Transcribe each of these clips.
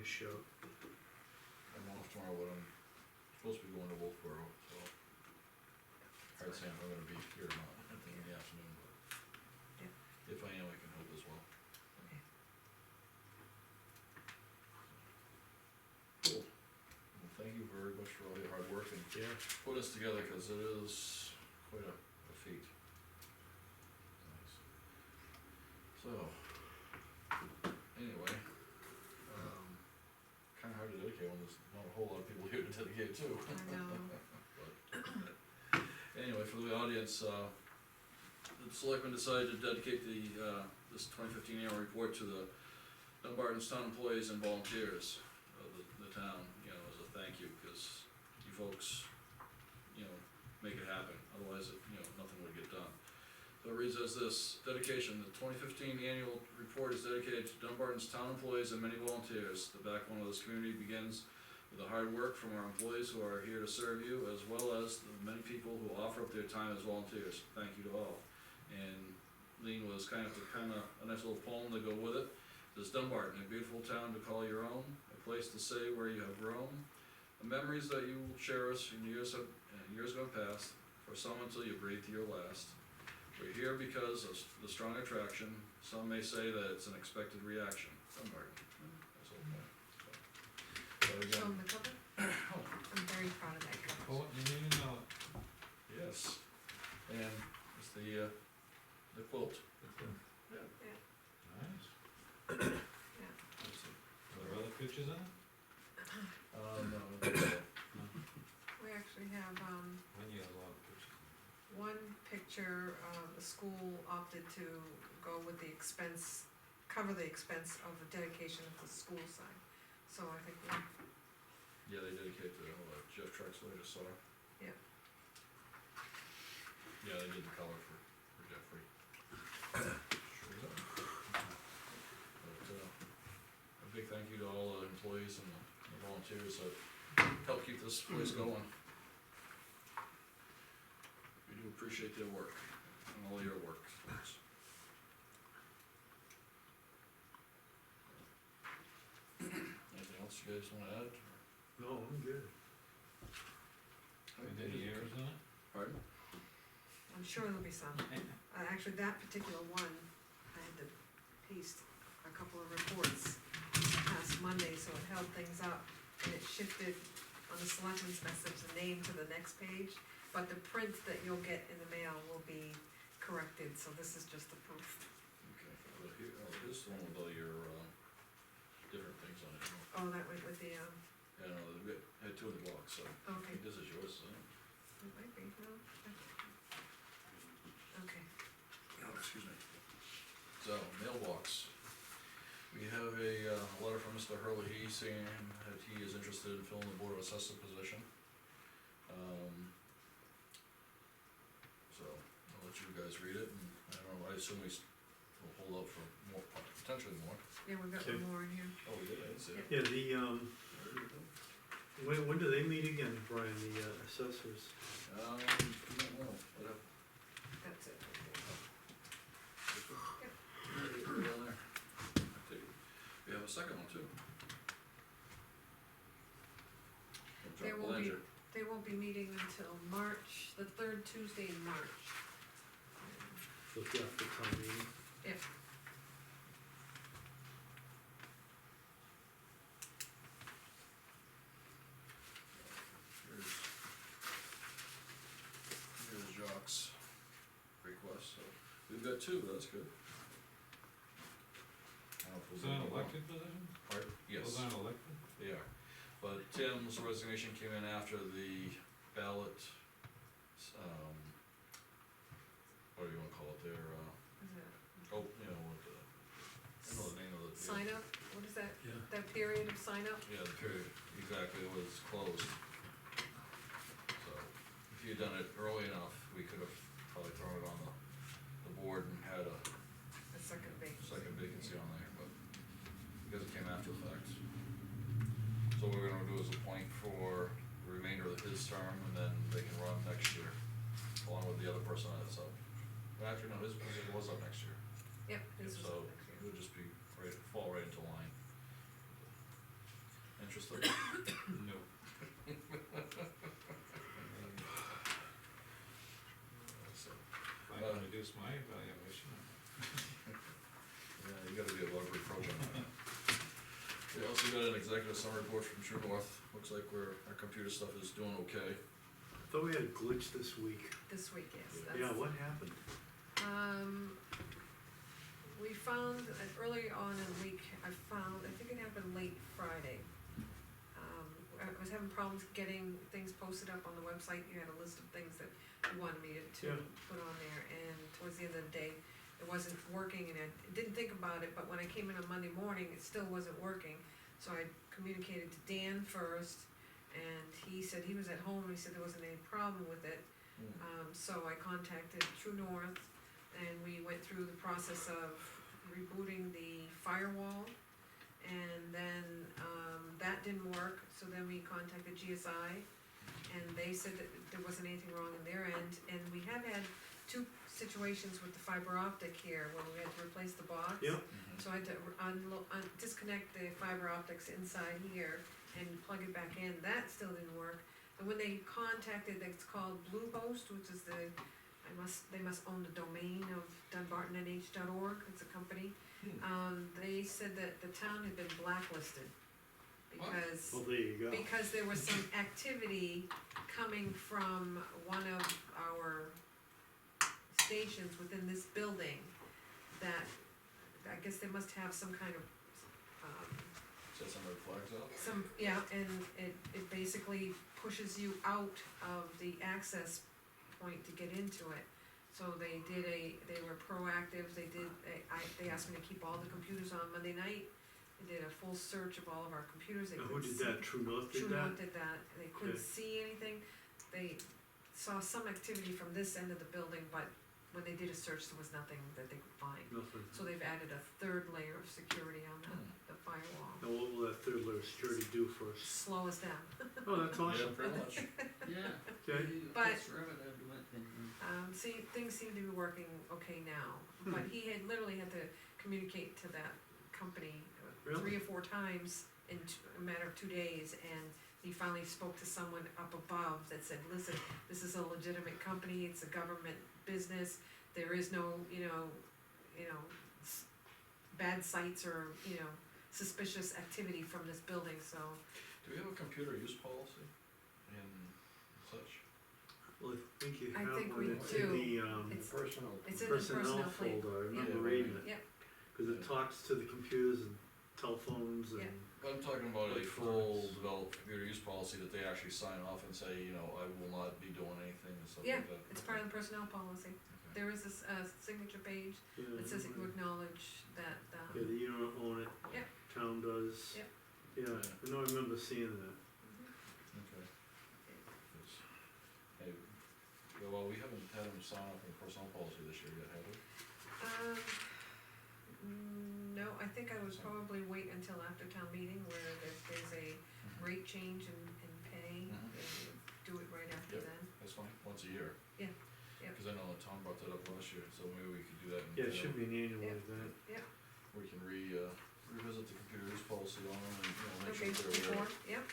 shout. I'm off tomorrow, but I'm supposed to be going to Wolfboro, so. Hard saying if I'm gonna be here or not, I think in the afternoon, but. Yeah. If I am, I can help as well. Okay. Cool. Well, thank you very much for all your hard work and Yeah. putting this together, cause it is quite a feat. Nice. So, anyway, kinda hard to dedicate when there's not a whole lot of people here to dedicate to. I know. Anyway, for the audience, the selectmen decided to dedicate this 2015 annual report to the Dunbarton's town employees and volunteers of the town, you know, as a thank you, because you folks, you know, make it happen, otherwise, nothing would get done. So it reads as this: dedication, the 2015 annual report is dedicated to Dunbarton's town employees and many volunteers. The backbone of this community begins with the hard work from our employees who are here to serve you, as well as the many people who offer up their time as volunteers. Thank you to all. And Lean was kind of a nice little poem to go with it. It says, Dunbarton, a beautiful town to call your own, a place to say where you have grown, the memories that you will cherish in years gone past, for some until you breathe to your last. We're here because of the strong attraction. Some may say that it's an expected reaction. Dunbarton. That's okay. So Show again, 'em the cover. I'm very proud of that cover. Oh, you need to know. yes, and it's the quilt. Yeah, Nice. yeah. Let's see. Are there other pictures in it? No, I don't think so. We actually have, When you have a lot of pictures. one picture, the school opted to go with the cover the expense of the dedication of the school sign. So I think Yeah, they dedicate to Jeff Trexler, I just saw. Yeah. Yeah, they did the color for Jeffrey. Sure is. But, a big thank you to all the employees and the volunteers that help keep this place going. We do appreciate their work and all your work, folks. Anything else you guys wanna add? No, I'm good. Any errors in it? Pardon? I'm sure there'll be some. Actually, that particular one, I had to paste a couple of reports past Monday, so it held things up, and it shifted on the selectmen's message, the name to the next page, but the print that you'll get in the mail will be corrected, so this is just the proof. Okay, well, here, this is the one with all your, different things on it. Oh, that went with the, Yeah, no, we had two in the box, so I okay, think this is yours, isn't it? it might be, no? Okay, Oh, excuse me. So, mailbox. We have a letter from Mr. Hurley saying that he is interested in filling the Board of Assessor position. So, I'll let you guys read it, and I don't know, I assume we'll hold out for more, potentially more. yeah, we've got Okay. one more in here. Oh, we did, I didn't see it. Yeah, There we go. when do they meet again, Brian, the assessors? I don't know, whatever. That's it. Right down there. I take it. We have a second one too. There Drop will be, Belanger. they won't be meeting until March, the third Tuesday in March. So it's after town meeting? Yep. Here's Jacques' request, so we've got two, that's good. I don't know if Was we'll that do an one. elected position? Pardon? Yes, Was that elected? they are, but Tim's resignation came in after the ballot, what do you wanna call it, their, Is it oh, you know, what the, I know the name of the. sign up, what is that, Yeah. that period of sign up? Yeah, the period, exactly, it was closed. So, if you'd done it early enough, we could have probably thrown it on the board and had a A second vacancy. second vacancy on there, but because it came after the fact. So what we're gonna do is appoint for the remainder of his term, and then they can run next year, along with the other person that's up. Well, actually, no, his position was up next year, Yep, this is so next it year. would just be fall right into line. No. So, If I can reduce my evaluation, yeah, you gotta be a library program. We also got an executive summary report from True North, looks like our computer stuff is doing okay. I thought we had a glitch this week. This week, yes. Yeah, that's- what happened? We found, early on in the week, I think it happened late Friday. I was having problems getting things posted up on the website, you had a list of things that you wanted me to Yeah. put on there, and towards the end of the day, it wasn't working, and I didn't think about it, but when I came in on Monday morning, it still wasn't working. So I communicated to Dan first, and he said he was at home, and he said there wasn't any problem with it. So I contacted True North, and we went through the process of rebooting the firewall, and then, that didn't work, so then we contacted GSI, and they said that there wasn't anything wrong on their end, and we have had two situations with the fiber optic here, where we had to replace the box. Yep. So I had to disconnect the fiber optics inside here and plug it back in, that still didn't work. And when they contacted, it's called Bluehost, which is they must own the domain of dunbartonnh.org, it's a company. They said that the town had been blacklisted, because Well, there you go. because there was some activity coming from one of our stations within this building that, I guess they must have some kind of, Set some red flags up. and it basically pushes you out of the access point to get into it. So they were proactive, they asked me to keep all the computers on Monday night. They did a full search of all of our computers, they And who couldn't did see. that? True North did True that? North did that, they couldn't Okay. see anything, they saw some activity from this end of the building, but when they did a search, there was nothing that they could find. Nothing. So they've added a third layer of security on the firewall, Now, what will that third layer of security do for us? slow us down. Oh, that's Yeah, awesome. pretty much. Yeah. Okay. But- Takes forever to do it, and, Things seem to be working okay now, but he had literally had to communicate to that company Really? 3 or 4 times in a matter of 2 days, and he finally spoke to someone up above that said, listen, this is a legitimate company, it's a government business, there is no, bad sites or, suspicious activity from this building, so. Do we have a computer use policy and such? Well, I think you I have think one, we it's do. in the, It's- personal. It's in the personnel personnel plate. folder, I remember Yeah. reading it. Yep. Cause it talks to the computers and telephones and. Yeah. I'm talking about a Like full phones. developed computer use policy that they actually sign off and say, I will not be doing anything and stuff Yeah, like that. It's part of the personnel policy. Okay. There is this, signature page Yeah, that says that you right. acknowledge that, Yeah, that you don't own it. Yep. Town does. Yep. Yeah, I know, I remember seeing that. Okay. It's- Hey, well, we haven't had them sign off on the personnel policy this year yet, have we? No, I think I would probably wait until after town meeting where there's a rate change in pay, Mhm. and do it right after Yep. then. That's fine, once a year. Yeah, yeah. Cause I know that Tom brought that up last year, so maybe we could do that in. Yeah, it should be an annual Yeah. event. We can revisit the computer use policy on them and, make Okay, sure they're aware. before, yep,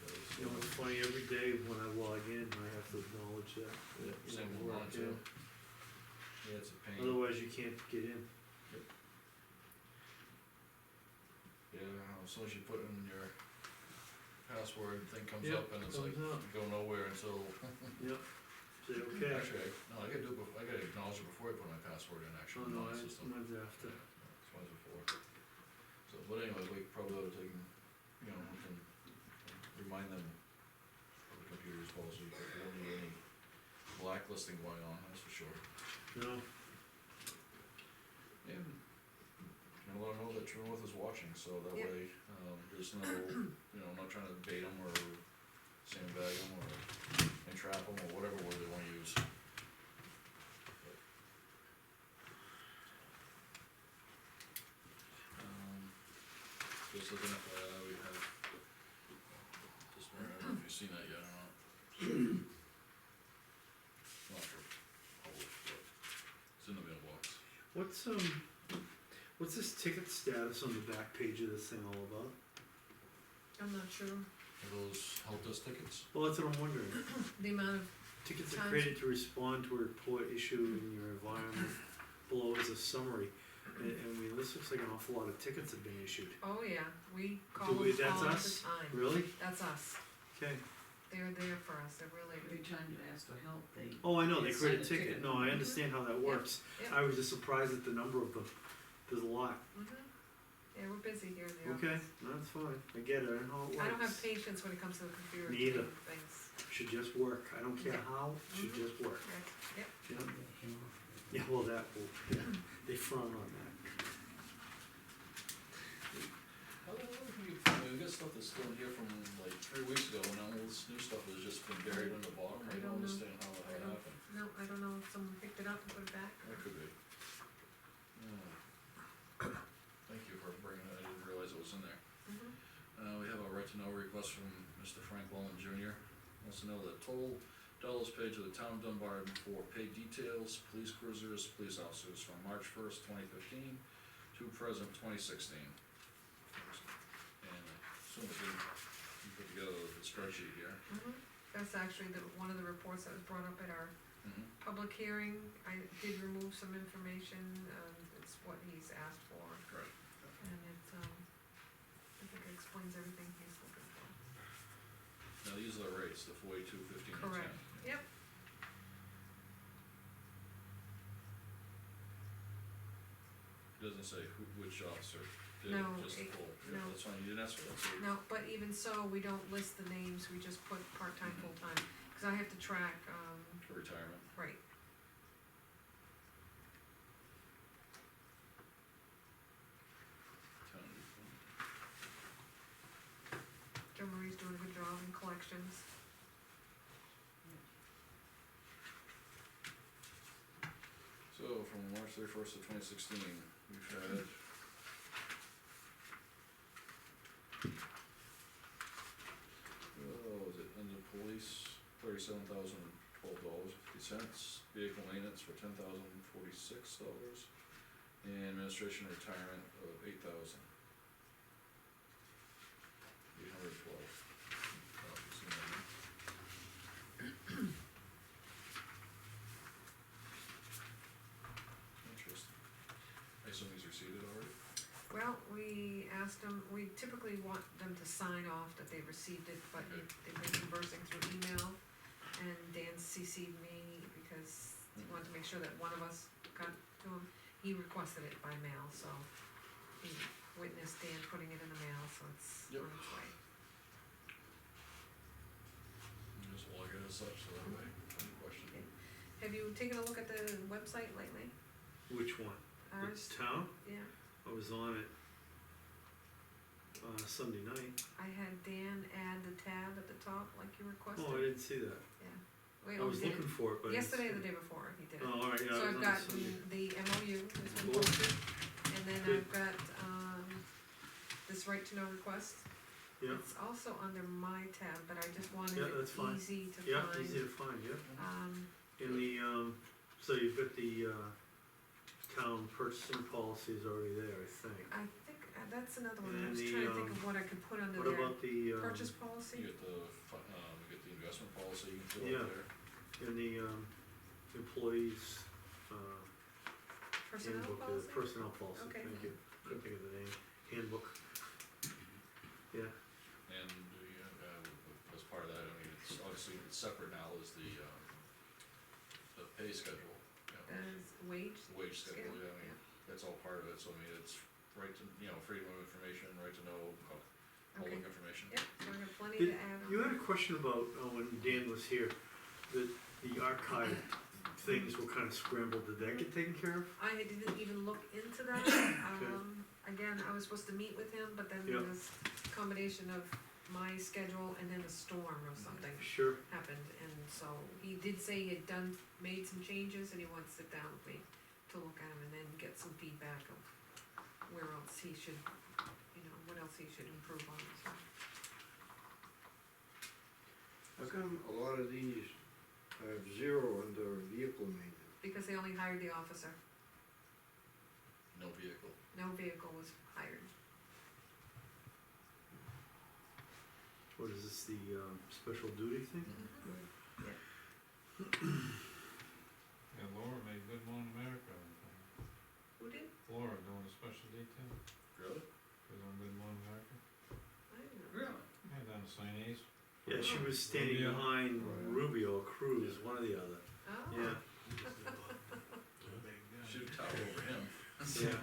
Because, You know, it's funny, every day when I log in, I have to acknowledge that. Yeah, you same know, with work, mine too. Yeah, it's a pain. Otherwise, you can't get in. Yeah, as soon as you put in your password, thing comes Yep, up and it's like, comes up. you go nowhere until, Yep. Say, okay. actually, I gotta do it, I gotta acknowledge it before I put my password in, Oh, actually, no, on the I, system. mine's after. It's mine's before. So, but anyway, we probably ought to take, we can remind them of the computer use policy, because we don't need any blacklisting going on, that's for sure. No, And, let them know that True North is watching, so that Yep. way, there's no, I'm not trying to bait them or sandbag them or entrap them or whatever word they wanna use. Just looking at, we have, this one, I don't know if you've seen that yet or not. Not sure, public, but it's in the mailbox. what's this ticket status on the back page of this thing all about? I'm not not sure Are those help desk tickets? Well, that's what I'm wondering. the amount of, Tickets are Times- created to respond to a report issued in your environment. Below is a summary. And I mean, this looks like an awful lot of tickets have been issued. oh yeah, we call Do we- them that's all the us? time. Really? That's us, Okay. they're there for us, they're really, Every time you ask for help, they. Oh, I know, they Yes, create a sign a ticket. ticket. No, I understand how that works. yeah. I was just surprised at the number of them. There's a lot. Yeah, we're busy here in the Okay, office. that's fine. I get it. I know how it works. I don't have patience when it comes to the computer Me either. doing things. Should just work. I don't care Yeah. how, it should Mhm. just work. Yep, Yeah. Yeah, well, that will, yeah, they frown on that. How the hell do you, I mean, we got stuff that's still in here from like 3 weeks ago, and all this new stuff has just been buried on the bottom, I I don't don't know. understand how I that don't- happened. no, I don't know if someone picked it up and put it back. That could be. Thank you for bringing that, I didn't realize it was in there. Mhm. We have a right to know request from Mr. Frank Wallen Jr. Wants to know the total dollars paid to the town of Dunbarton for paid details, police cruisers, police officers from March 1st, 2015 to present 2016. And as soon as we put together the spreadsheet here. That's actually one of the reports that was brought up at our public hearing. I did remove some information, it's what he's asked for, Right. and it's, I think it explains everything he's looking for. Now, these are the rates, the 42, 15, and 10. Correct. Yep. It doesn't say which officer did No, it, just the it- whole. Yeah, no. that's fine, you didn't ask for that, so. No, but even so, we don't list the names, we just put part-time, full-time, cause I have to track, For retirement. right. Joe Marie's doing a good job in collections. So from March 31st of 2016, we've had. Oh, was it under police, $37,012.50, vehicle maintenance for $10,046, and administration retirement of $8,812. Interesting. I assume he's received it already? Well, we asked them, we typically want them to sign off that they received it, but Okay. they've been conversing through email, and Dan CC'd me because he wanted to make sure that one of us got to him. He requested it by mail, so he witnessed Dan putting it in the mail, so it's Yep. on its way. You just log it as such, so that way, any question. Have you taken a look at the website lately? Which one? Ours? The town? Yeah, I was on it, Sunday night. I had Dan add the tab at the top like you requested. Oh, I didn't see that. Wait, I oh, was we did looking it for it, but I didn't yesterday or see the it. day before, he did it. Oh, alright, yeah, So I was I've on got Sunday. the MOU, this one Cool. posted, and then Good. I've got, this right to know request. Yeah, It's also under my tab, but I just wanted Yeah, that's it fine. easy to yeah, find. easy to find, yeah. Um, In the, so you've got the, town purchasing policies already there, I think. I think, that's another one, I And was the, trying to think of what I could put under What there. about the, Purchase You policy, get the investment policy, you can fill Yeah. out there. in the, employees, personnel handbook, policy? personnel policy, Okay. thank you, couldn't think of the name, handbook. Yeah, And, as part of that, I mean, it's obviously, it's separate now, is the pay schedule. As wage, The wage schedule, Scale, yeah, I mean, that's all part of it, so I mean, it's right to, freedom of information, right to know, public okay, information. yep, so I got plenty Did- to add on. you had a question about, when Dan was here, that the archive things were kinda scrambled, did that get taken care of? I didn't even look into that, again, I was supposed to meet with him, but then Yeah. this combination of my schedule and then a storm or something Sure, happened, and so he did say he had made some changes, and he wants to sit down with me to look at them and then get some feedback of where else he should, what else he should improve on, so. How come a lot of these have zero under vehicle maintenance? Because they only hired the officer, No vehicle. no vehicle was hired. What is this, the, special duty thing? Yeah, Laura made Good Morning America, I think. Who did? Laura doing a special detail, Really? she was on Good Morning America. I don't know. Really? Yeah, down the St. A's. Yeah, she was standing Rubio. behind Right. Rubio or Cruz, one or the other, Oh. yeah, Should tower over him. yeah.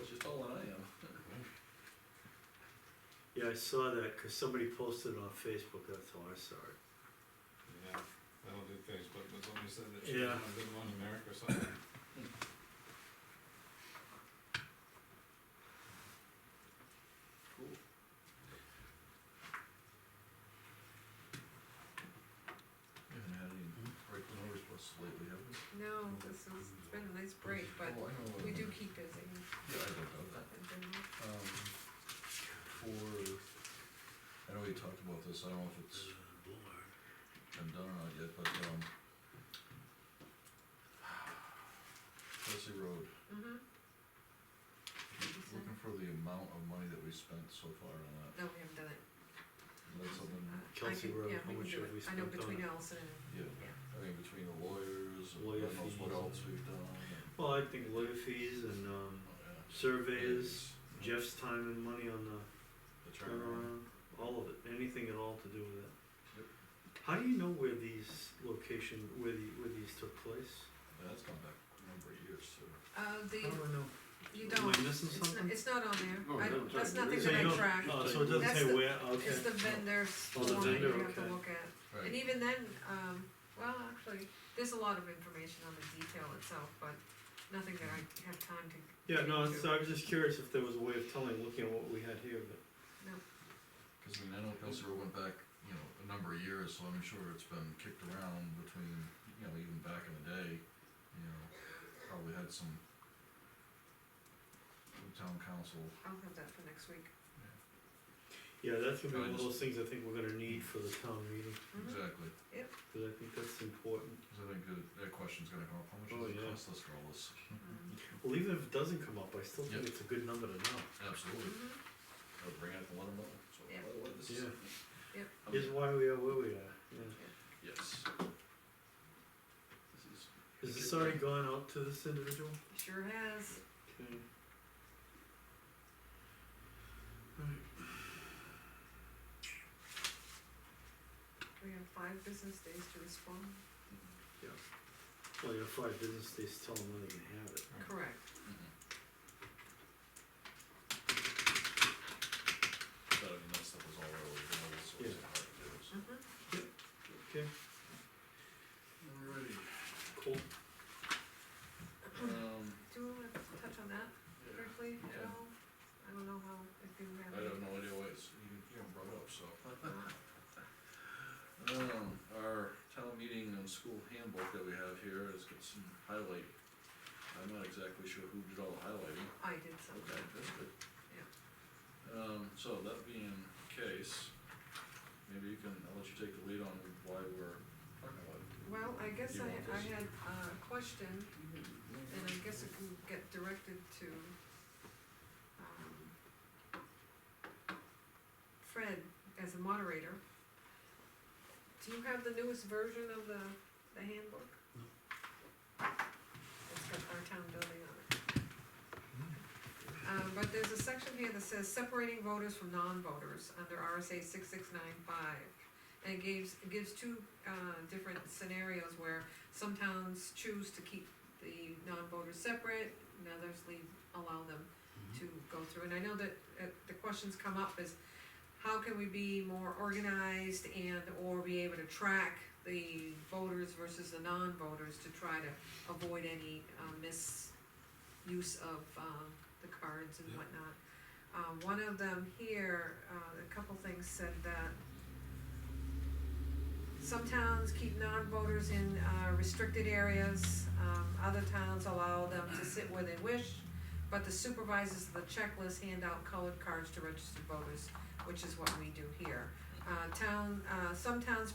She's taller than I am. Yeah, I saw that, cause somebody posted it on Facebook, that's how I saw it. Yeah, that'll do Facebook, but somebody said that she was Yeah. on Good Morning America or something. Cool. We haven't had any breaking orders for us lately, have we? No, it's been a nice break, but Oh, I know. we do keep busy and Yeah, I don't know that. stuff in general. I know we talked about this, I don't know if it's been done or not yet, but, Chelsea Road, Mm-hmm, looking for the amount of money that we spent so far on that. no, we haven't done it. That's something, Kelsey Road, how much have we I know spent on between it? Ellison and, yeah, yeah. I mean, between the lawyers, and Lawyer God knows what fees. else we've done, and, Well, I think lawyer fees and, oh, yeah. surveys, Yeah. Jeff's time and money on the The turnaround. turnaround, all of it, anything at all to do with it. Yep. How do you know where these where these took place? Yeah, that's gone back a number of years, so. How do I know? You Am don't, I missing it's not, something? it's not on there. No, it doesn't That's tell you. nothing So that you I don't- track. Oh, so it doesn't That's say the- where, okay. It's the vendor's Oh, the form that you vendor, have to okay. look at. And Right, even then, well, actually, there's a lot of information on the detail itself, but nothing that I have time to. Yeah, no, get it's, into. I was just curious if there was a way of telling, looking at what we had here, but. cause I mean, I know Kelsey Road went back, you know, a number of years, so I'm sure it's been kicked around between, you know, even back in the day, you know, probably had some town council. I'll have that for next week. Yeah, that's gonna be one of Guidance. those things I think we're gonna need for the town meeting, Mhm. Exactly, cause I think that's important. cause I think that question's gonna come up, how much Oh, does it yeah. cost us for all this? Mhm. Well, even if it doesn't come up, I still think Yep. it's a good number to know. Absolutely, Mhm. I'll bring it and let them know, so, Yeah. by the way, this is. Yeah. Yep. Here's why we are where we are, yeah. Yes. This is. Has this already gone out to this individual? Sure has. Okay. We have 5 business days to respond. Well, you have 5 business days to tell them when they can have it. Correct. But I mean, that stuff was all early, you know, so it's Yeah. hard to do, so. Mhm. Okay, Alrighty. cool. Do you wanna touch on that briefly at Yeah. all? I don't know how, if you have. I have no idea why it's, you haven't brought it up, so. Our town meeting and school handbook that we have here has got some highlight. I'm not exactly sure who did all the highlighting. I did some. Okay, that's good. Yeah. So that being the case, maybe you can, I'll let you take the lead on why we're talking about it. Well, I guess You I want this? had a question, and I guess it can get directed to, Fred as a moderator. Do you have the newest version of the handbook? No. It's got our town building on it. But there's a section here that says separating voters from non-voters under RSA 6695. And it gives 2 different scenarios where some towns choose to keep the non-voters separate, and others allow them to go through. And I know that the questions come up is, how can we be more organized and or be able to track the voters versus the non-voters to try to avoid any misuse of the cards and Yeah. whatnot. One of them here, a couple things said that some towns keep non-voters in restricted areas, other towns allow them to sit where they wish, but the supervisors of the checklist hand out colored cards to registered voters, which is what we do here. Some towns,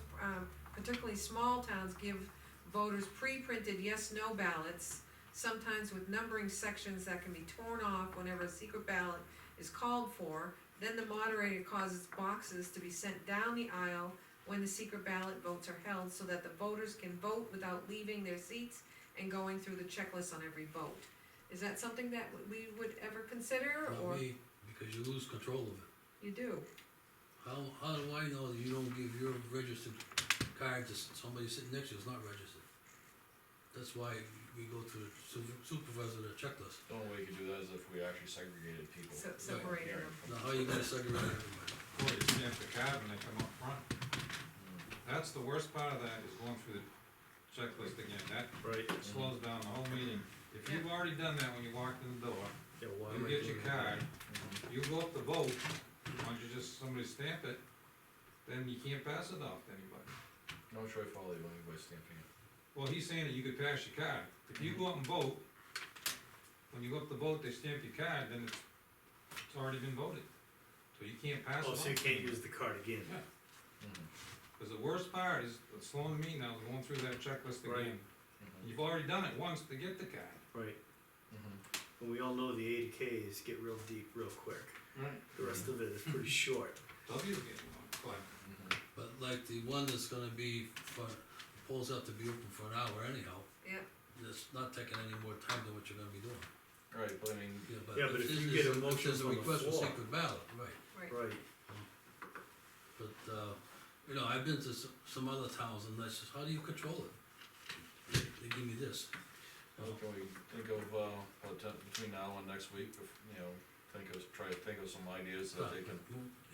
particularly small towns, give voters pre-printed yes/no ballots, sometimes with numbering sections that can be torn off whenever a secret ballot is called for, then the moderator causes boxes to be sent down the aisle when the secret ballot votes are held, so that the voters can vote without leaving their seats and going through the checklist on every vote. Is that something that we would ever consider, or Not me, because you lose control of it. you do? How do I know that you don't give your registered card to somebody sitting next to you who's not registered? That's why we go to the supervisor, the checklist. The only way you could do that is if we actually segregated people. Separating them. Now, how you gonna segregate everybody? Or they stamp the card when they come up front. That's the worst part of that, is going through the checklist again, that Right, slows down the whole meeting. If you've already done that when you walked in the door, yeah, why you am I get doing your that? card, you go up to vote, once you just, somebody stamp it, then you can't pass it off to anybody. No choice follow you by stamping it. Well, he's saying that you could pass your card. If you go up and vote, when you go up to vote, they stamp your card, then it's already been voted. So you can't pass it Oh, off. so you can't use the card again? Yeah, Mhm. cause the worst part is, what's slowing me now, is going through that checklist Right. again. Mhm. You've already done it once to get the card. Right, Mhm. and we all know the 80Ks get real deep real quick, Right. the rest of it is pretty short. W's getting one, but Mhm. But like the one that's gonna be for, polls have to be open for an hour anyhow, Yeah, it's not taking any more time than what you're gonna be doing. Right, but I mean, Yeah, Yeah, but if you there's get a motion there's a from the request for floor. secret ballot, right. right. Right, But, you know, I've been to some other towns and that's just, how do you control it? They give me this. well, can we think of, between now and next week, if, you know, try to think of some ideas that they can,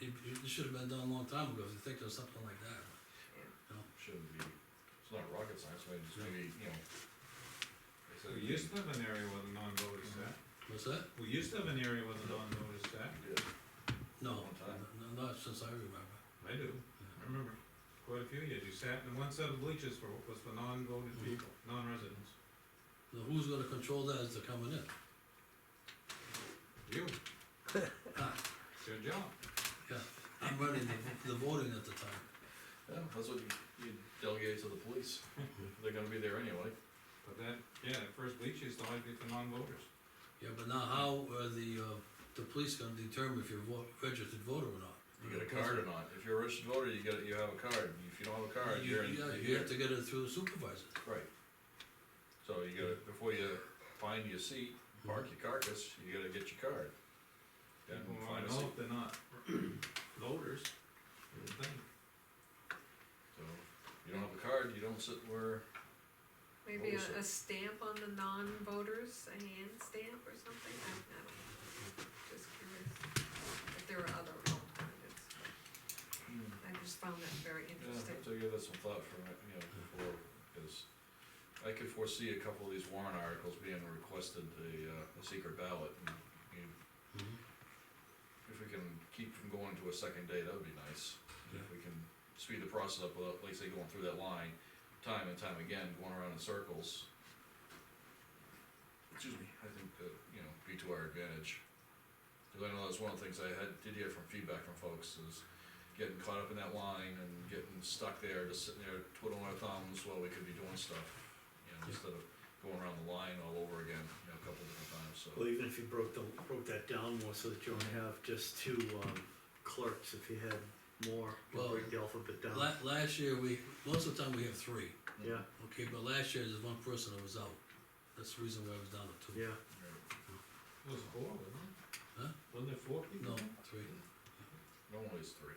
It should have been done a long time ago, if you think of something like that. shouldn't be, it's not rocket science, maybe, you know. we used to have an area where the non-vote is set. What's that? We used to have an area where the non-vote is set. No, Long time. not since I remember. I do, I remember, quite a few years, you sat in one set of bleachers was for non-voted people, non-residents. Now, who's gonna control that as they're coming in? You, Ah, it's your job. I'm running the voting at the time. Yeah, that's what you delegate to the police, they're gonna be there anyway. But that, yeah, that first bleacher used to always be for non-voters. Yeah, but now how are the police gonna determine if you're a registered voter or not? You get a card or not, if you're a registered voter, you have a card, if you don't have a card, you're in. Yeah, you have to get it through the supervisor. Right. So you gotta, before you find your seat, park your carcass, you gotta get your card. Then People find wanna a know seat, if they're not voters, is the thing. so, if you don't have a card, you don't sit where, Maybe What was a stamp on the non-voters, a hand stamp or something, I don't know, just curious. If there are other alternatives, but I just found that very yeah, interesting. to give that some thought for, you know, before, cause I could foresee a couple of these warrant articles being requested a secret ballot, and if we can keep from going to a second day, that would be nice. If we can speed the process up without, like say, going through that line, time and time again, going around in circles. Excuse me, I think that, you know, be to our advantage. Cause I know that's one of the things I did hear from feedback from folks, is getting caught up in that line and getting stuck there, just sitting there twiddling our thumbs while we could be doing stuff. You know, instead of going around the line all over again, you know, a couple different times, so. well, even if you broke that down more so that you only have just two, clerks, if you had more, you Well, break the alphabet down. Last year, most of the time we have three, Yeah, okay, but last year there's one person that was out. That's the reason why I was down to two. yeah, It was four, wasn't it? Huh? Wasn't there four people? No, three. Normally it's three.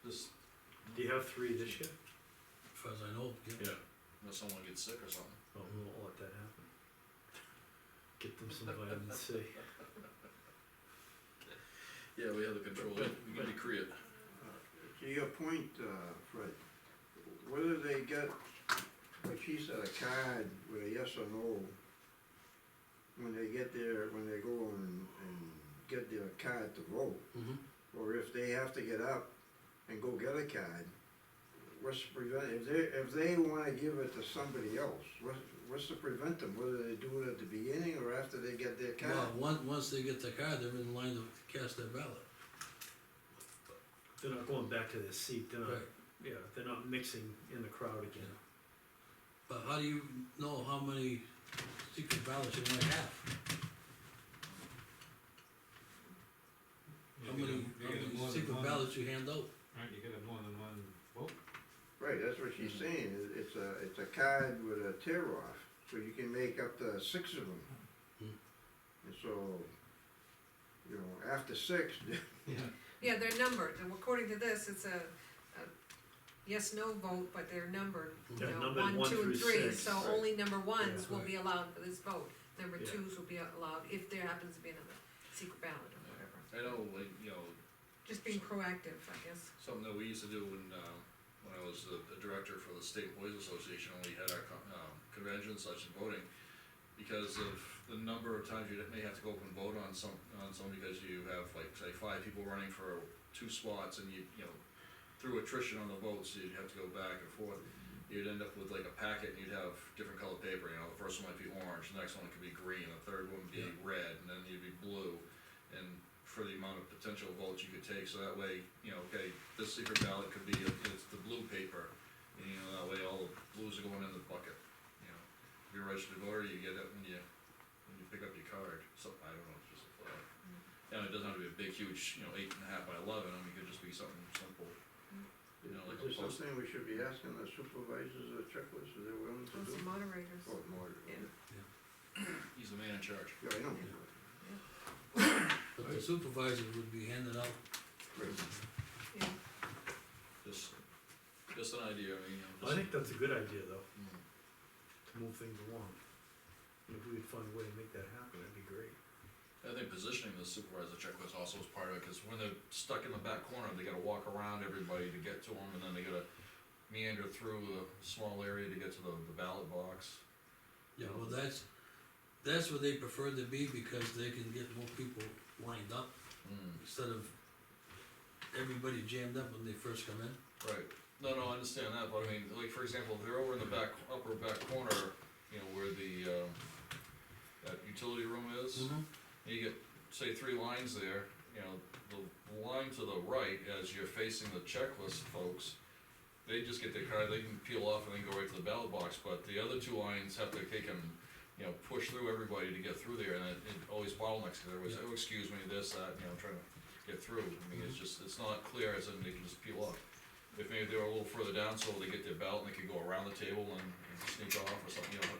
Just, do you have three this year? As far as I know, yeah. yeah, unless someone gets sick or something. Oh, we won't let that happen. Get them some vitamin C. Yeah, we have the control, we can decree it. To your point, Fred, whether they get, like she said, a card with a yes or no, when they get there, when they go and get their card to vote, or if they have to get up and go get a card, what's to prevent, if they wanna give it to somebody else, what's to prevent them, whether they do it at the beginning or after they get their card? Well, once they get the card, they're in line to cast their ballot. They're not going back to their seat, they're not, Right. yeah, they're not mixing in the crowd again. But how do you know how many secret ballots you might have? now that you hand out. Right, you get a more than one vote. Right, that's what she's saying, it's a card with a tear off, so you can make up to 6 of them. Hmm. And so, you know, after 6, Yeah, they're numbered, and according to this, it's a yes, no vote, but they're numbered, you Yeah, know, numbered 1, 2, and 3, 6, so right. only number ones Yeah. will be allowed for this vote. Number Yeah. 2s will be allowed if there happens to be another secret ballot or whatever. I know, like, you know, Just being proactive, I guess. something that we used to do when I was the director for the State Employees Association, when we had our conventions such and voting, because of the number of times you may have to go up and vote on some because you have, like, say, 5 people running for 2 spots, and you know, through attrition on the votes, you'd have to go back and forth. You'd end up with like a packet, and you'd have different colored paper, you know, the first one might be orange, the next one could be green, the third one would be red, and then you'd be blue. And for the amount of potential votes you could take, so that way, you know, okay, this secret ballot could be, it's the blue paper, and, you know, that way all the blues are going in the bucket, you know. If you're a registered voter, you get it when you pick up your card, so, I don't know, it's just a thought. And it doesn't have to be a big, huge, you know, 8.5 by 11, I mean, it could just be something simple, you know, like a is this post. something we should be asking the supervisors a checklist, are they willing to Those do? are moderators. Oh, more, Yeah. He's the man in charge. yeah, I know. But the supervisor would be handing out, Right. Yeah, Just an idea, I mean, you know, I think that's a good idea, though, Mm. to move things along. And if we could find a way to make that happen, that'd be great. I think positioning the supervisor checklist also is part of it, cause when they're stuck in the back corner, they gotta walk around everybody to get to them, and then they gotta meander through the small area to get to the ballot box. yeah, well, that's where they prefer to be, because they can get more people lined up, instead of everybody jammed up when they first come in. Right, no, I understand that, but I mean, like, for example, if they're over in the upper back corner, you know, where the, that utility room is, Mm-hmm. you get, say, 3 lines there, you know, the line to the right, as you're facing the checklist folks, they just get their card, they can peel off and then go right to the ballot box, but the other 2 lines have to take and, you know, push through everybody to get through there, and it always bottlenecks, cause everybody's, oh, excuse me, this, that, you know, trying to get through. I mean, it's just, it's not clear, as in they can just peel off. If maybe they were a little further down, so they get their ballot, and they could go around the table and sneak off or something, you know,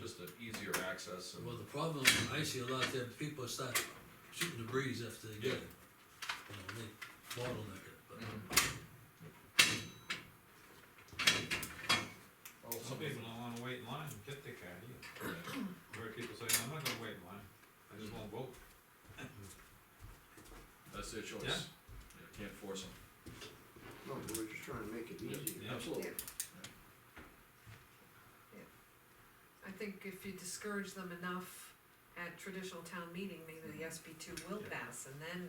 just an easier access. And Well, the problem I see a lot of times, people start shooting the breeze after they get it. You know, they bottleneck it, but. Oh, Some people don't wanna wait in line and get their card either. Where people say, I'm not gonna wait in line, I just won't vote. That's their choice. Yeah. You can't force them. No, but we're just trying to make it easy. Yeah. Absolutely. I think if you discourage them enough at traditional town meeting, maybe the SB2 will pass, and then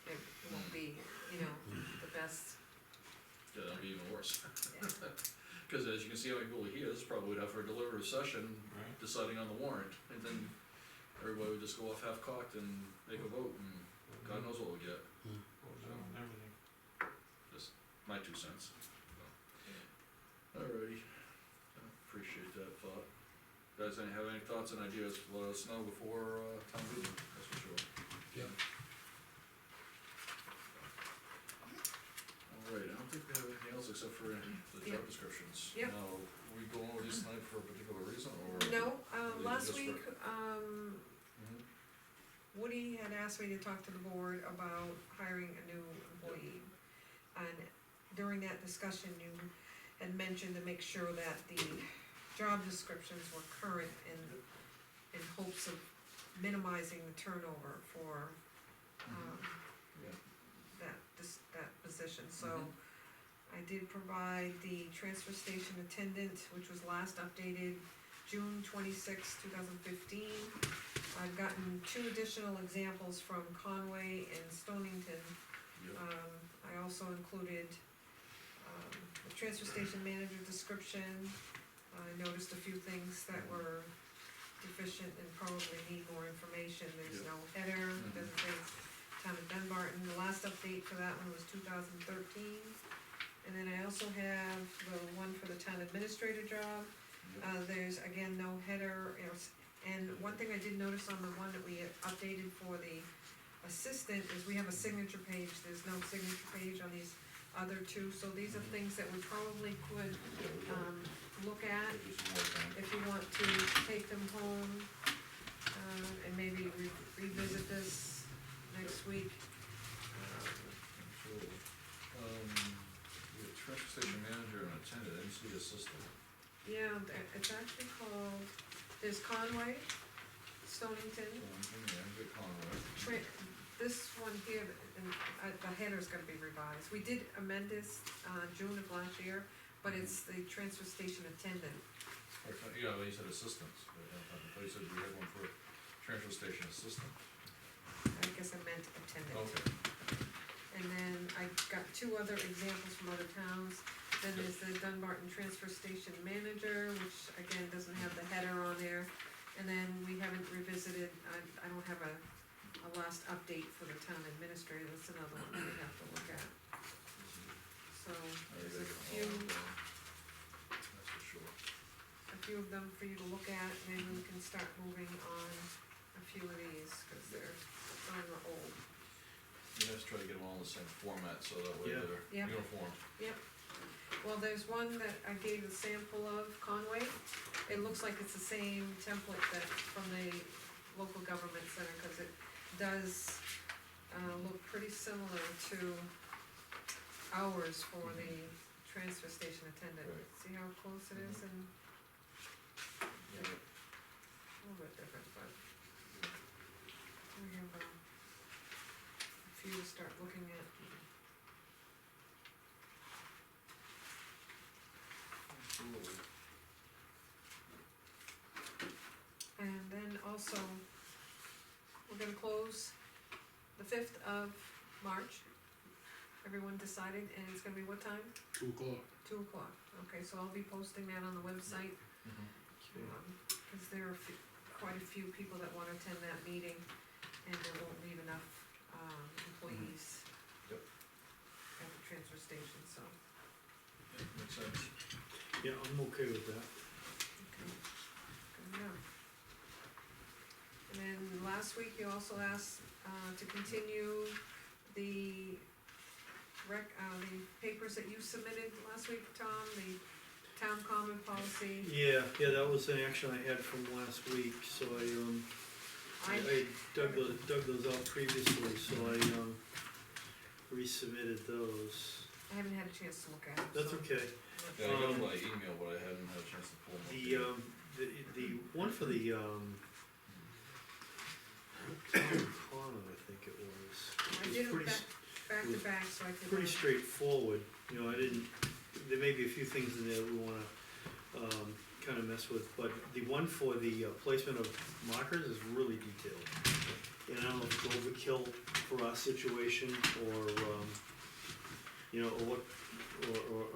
it won't be, you know, the best. Yeah, that'd be even worse. Yeah. Cause as you can see, how many people are here, this probably would have for a deliberative session, Right. deciding on the warrant, and then everybody would just go off half-cocked and make a vote, and God knows what we'll get. Vote down on everything. Just my 2 cents. Alrighty, appreciate that thought. Guys, have any thoughts and ideas, let us know before, town meeting, that's for sure. Yeah. Alright, I don't think we have anything else except for the Yep. job descriptions. Yep. Now, are we going over these tonight for a particular reason, or? No, Or last just for- week, Mhm. Woody had asked me to talk to the board about hiring a new employee. And during that discussion, you had mentioned to make sure that the job descriptions were current in hopes of minimizing the turnover for, Yeah. that position, so. I did provide the transfer station attendant, which was last updated June 26, 2015. I've gotten 2 additional examples from Conway and Stonington. Yep. I also included, the transfer station manager description. I noticed a few things that were deficient and probably need more information. There's Yep. no header, Mhm. doesn't say town of Dunbarton. The last update for that one was 2013. And then I also have the one for the town administrator job. There's again no header, and one thing I did notice on the one that we updated for the assistant is we have a signature page, there's no signature page on these other two, so these are things that we probably could, look at Give you some more time. if you want to take them home, and maybe revisit this next week. Absolutely. We have transfer station manager and attendant, I didn't see assistant. Yeah, it's actually called, there's Conway, Stonington, Yeah, good Conway. this one here, and, the header's gonna be revised. We did amend this, June of last year, but it's the transfer station attendant. Yeah, well, you said assistants, but I thought you said we had one for transfer station assistant. I guess I meant attendant. Okay. And then I got two other examples from other towns. Then there's the Dunbarton Transfer Station Manager, which again doesn't have the header on there. And then we haven't revisited, I don't have a last update for the town administrator, that's another one we have to look at. So there's a few, That's for sure. a few of them for you to look at, maybe we can start moving on a few of these, cause they're some are old. You guys try to get them all in the same format, so that way Yeah. they're Yeah. uniform. Well, there's one that I gave a sample of, Conway. It looks like it's the same template that from the local government center, cause it does, look pretty similar to ours for the transfer station attendant. Right. See how close it is and Yeah. a little bit different, but we have, a few to start looking at. Absolutely. And then also, we're gonna close the 5th of March. Everyone decided, and it's gonna be what time? 2:00. 2:00. Okay, so I'll be posting that on the website, cause there are quite a few people that wanna attend that meeting, and there won't leave enough, employees Yep. at the transfer station, so, Yeah, makes sense. Yeah, I'm okay with that. okay, good enough. And then last week you also asked, to continue the the papers that you submitted last week, Tom, the town common policy. Yeah, that was an action I had from last week, so I dug those out previously, so I, resubmitted those. I haven't had a chance to look at it. That's so okay. Yeah, I got them Um, by email, but I hadn't had a chance to pull them up. The one for the, Connor, I think it was. I was did them pretty back to back, so I could. Pretty straightforward, I didn't, there may be a few things in there we wanna, kinda mess with, but the one for the placement of markers is really detailed. And I don't know if it's overkill for our situation, or, or what,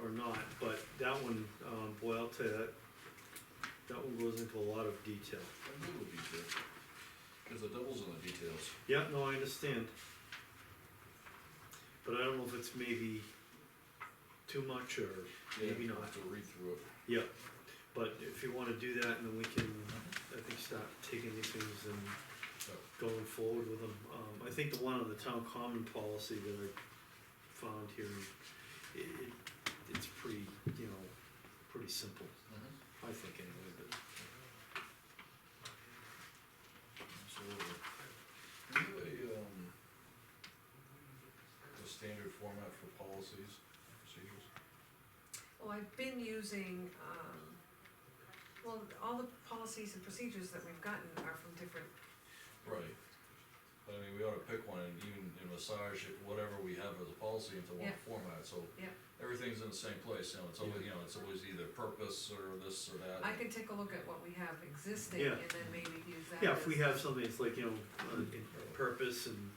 or not, but that one, boy, I'll tell you, that one goes into a lot of detail. I'm good with detail, cause the devil's in the details. Yeah, no, I understand. But I don't know if it's maybe too much, or maybe Yeah, not. I'll have to read through it. Yeah, but if you wanna do that, and then we can, I think, start taking these things and Yep. going forward with them. I think the one on the town common policy that I found here, it's pretty, pretty simple, I think anyway, but. Absolutely. Do you have a standard format for policies, procedures? Well, I've been using, all the policies and procedures that we've gotten are from different, Right. But I mean, we ought to pick one, and even in massage, whatever we have as a policy into one Yeah. format, so Yeah. everything's in the same place, it's always, it's always either purpose or this or that. I can take a look at what we have existing Yeah. and then maybe use that. Yeah, if we as- have something that's like, in purpose and,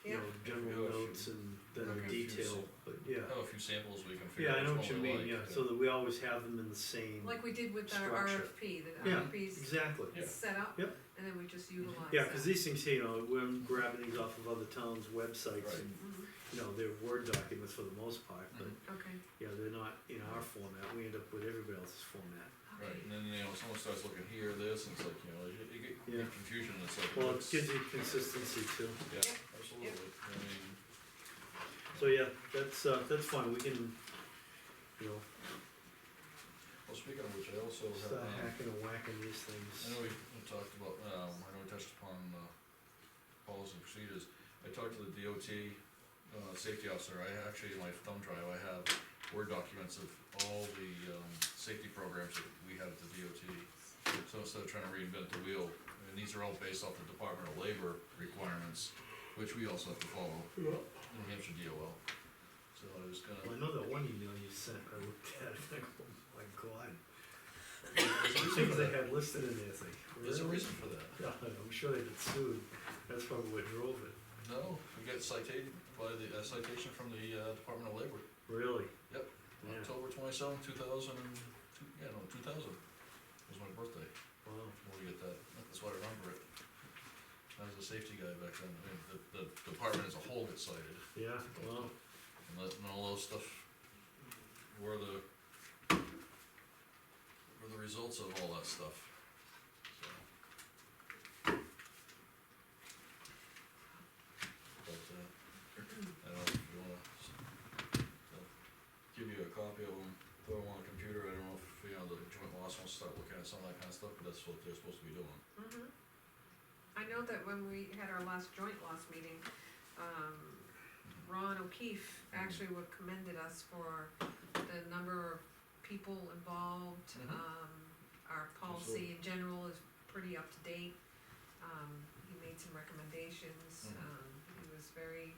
Yeah. general notes and then Okay. detail, but yeah. Have a few samples we can figure Yeah, out I know which what you one we mean, like. yeah, so that we always have them in the same, Like we did with our Structure. RFP, the Yeah. RFP's exactly. Yeah. set up, Yep. and then we just utilize Yeah, that. cause these things, we're grabbing these off of other towns' websites Right. and, Mhm. they're Word documents for the most part, but, Okay, they're not in our format, we end up with everybody else's format. Right, okay, and then, someone starts looking here, this, and it's like, you Yeah. get confusion, it's like. Well, it what's- gives you consistency too. Yeah, Yep. absolutely. absolutely, I mean, So, yeah, that's fine, we can, you know, well, speaking of which, I also have, start hacking and whacking these I things. know we talked about, I know we touched upon, policy and procedures. I talked to the DOT, safety officer, I actually, in my thumb drive, I have Word documents of all the, safety programs that we have at the DOT. So instead of trying to reinvent the wheel, and these are all based off the Department of Labor requirements, which we also have to follow, New Hampshire DOL. So I was Well, gonna, I know that one email you sent, I looked at it, and I go, oh my god. Things they had listed in there, it's like, there's a really? reason for that. Yeah, I'm sure they get sued, that's probably what drove it, No, we get cited by the, citation from the, Department of Labor. really? Yep. Yeah, October 27, 2000 was my birthday, wow, when we get that, that's why I remember it. I was a safety guy back then, I mean, the department as a whole gets cited, yeah, wow, and all those stuff were the results of all that stuff, so. But, I don't know if you wanna, give you a copy of them, put them on a computer, I don't know if, the joint loss wants to start looking at some of that kind of stuff, but that's what they're supposed to be doing. Mhm. I know that when we had our last joint loss meeting, Ron O'Keefe actually would commended us for the number of people involved. Mhm. Our policy in general is pretty up to date. He made some recommendations. Mhm. He was very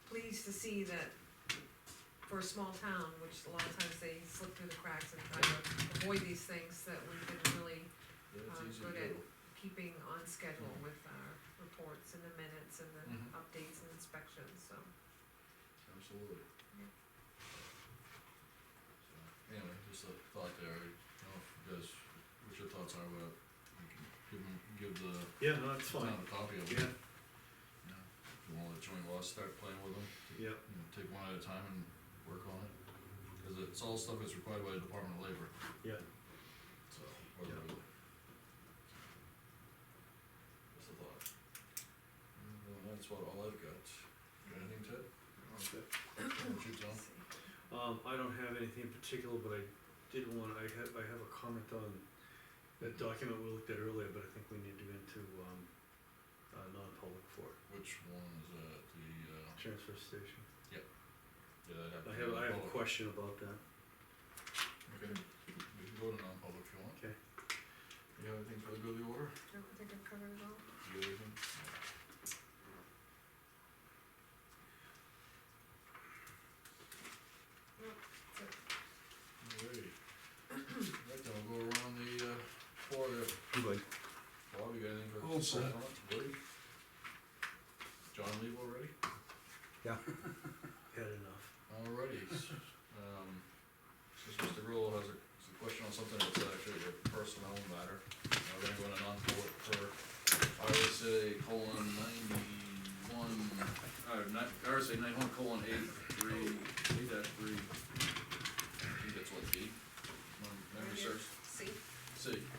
pleased to see that for a small town, which a lot of times they slip through the cracks and try to avoid these things, that we've been really Yeah, it's easy good to at do. keeping on schedule with our reports and the minutes and the Mhm. updates and inspections, so. Absolutely. Yeah. So, anyway, just a thought there, I don't know if you guys, what your thoughts are, about, you can give the yeah, no, that's fine, town a copy of it. yeah, Yeah, if you wanna let joint loss start playing with them, yeah, take one at a time and work on it, cause it's all stuff that's required by the Department of Labor, yeah. so, whether Yeah. Just a thought. That's about all I've got. Got anything, Ted? Okay. What you, Tom? Let's see. I don't have anything in particular, but I did want, I have a comment on that document we looked at earlier, but I think we need to get into, non-public for it, Which one is that, transfer station. yeah, that'd have to I be have a non-public. question about that. Okay, we can go to non-public if you want. Okay. You have anything for the good of the order? No, I think I've covered it all. You have anything? Alrighty. Right, then we'll go around the, floor there. Good. Bob, you got anything for? All set. Woody? John, leave already? Had enough. Alrighty, since Mr. Rule has a question on something that's actually a personnel matter, we're gonna go into non-public per RSA colon 91, RSA 91 colon 8 dash 3. I think that's what B, memory serves. See? C,